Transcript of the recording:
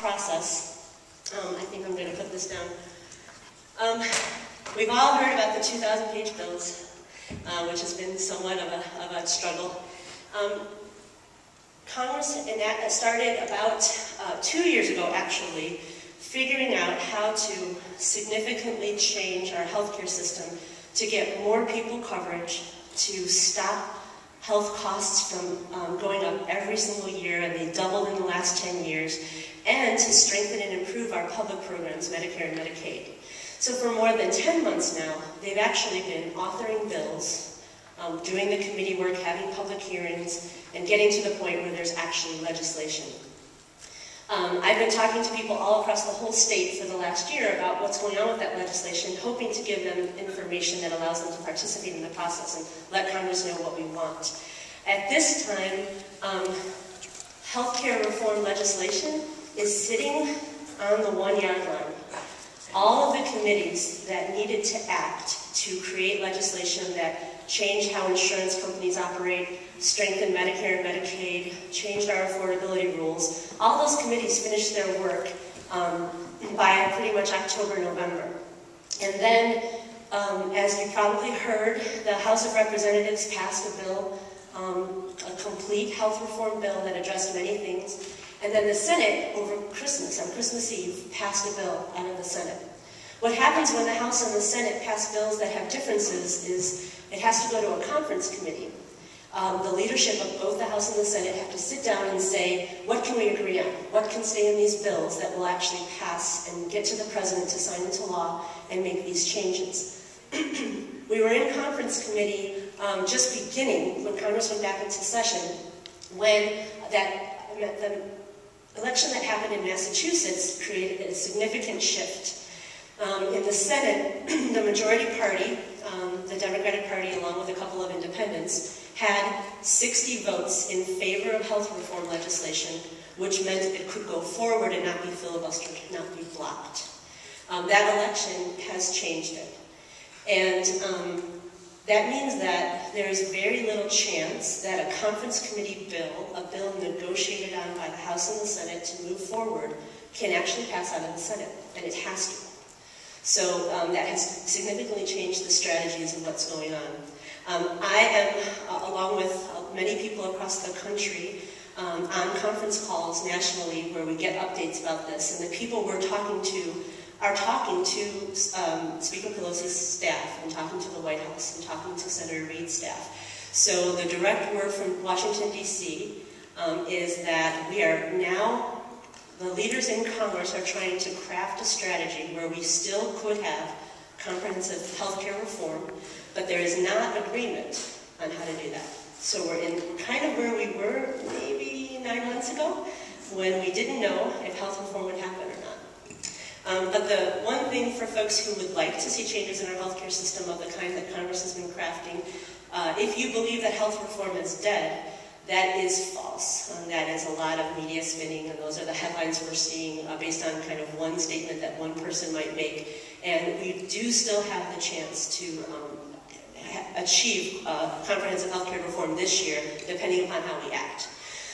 process. I think I'm going to put this down. We've all heard about the 2,000-page bills, which has been somewhat of a struggle. Congress started about 2 years ago, actually, figuring out how to significantly change our healthcare system to get more people coverage, to stop health costs from going up every single year, and they doubled in the last 10 years, and to strengthen and improve our public programs, Medicare and Medicaid. So for more than 10 months now, they've actually been authoring bills, doing the committee work, having public hearings, and getting to the point where there's actually legislation. I've been talking to people all across the whole state for the last year about what's going on with that legislation, hoping to give them information that allows them to participate in the process and let Congress know what we want. At this time, healthcare reform legislation is sitting on the 1-yard line. All of the committees that needed to act to create legislation that changed how insurance companies operate, strengthened Medicare and Medicaid, changed our affordability rules, all those committees finished their work by pretty much October, November. And then, as you probably heard, the House of Representatives passed a bill, a complete health reform bill that addressed many things. And then the Senate, over Christmas, on Christmas Eve, passed a bill out of the Senate. What happens when the House and the Senate pass bills that have differences is it has to go to a conference committee. The leadership of both the House and the Senate have to sit down and say, what can we agree on? What can stay in these bills that will actually pass and get to the President to sign into law and make these changes? We were in conference committee just beginning, when Congress went back into session, when the election that happened in Massachusetts created a significant shift. In the Senate, the majority party, the Democratic Party, along with a couple of independents, had 60 votes in favor of health reform legislation, which meant it could go forward and not be filibustered, not be blocked. That election has changed it. And that means that there is very little chance that a conference committee bill, a bill negotiated on by the House and the Senate to move forward, can actually pass out of the Senate, and it has to. So that has significantly changed the strategies of what's going on. I am, along with many people across the country, on conference calls nationally where we get updates about this, and the people we're talking to are talking to Speaker Pelosi's staff, and talking to the White House, and talking to Senator Reid's staff. So the direct word from Washington, D.C. Is that we are now, the leaders in Congress are trying to craft a strategy where we still could have comprehensive health care reform, but there is not agreement on how to do that. So we're in kind of where we were maybe 9 months ago, when we didn't know if health reform would happen or not. But the one thing for folks who would like to see changes in our healthcare system of the kind that Congress has been crafting, if you believe that health reform is dead, that is false. That is a lot of media spinning, and those are the headlines we're seeing based on kind of one statement that one person might make. And we do still have the chance to achieve comprehensive healthcare reform this year, depending upon how we act.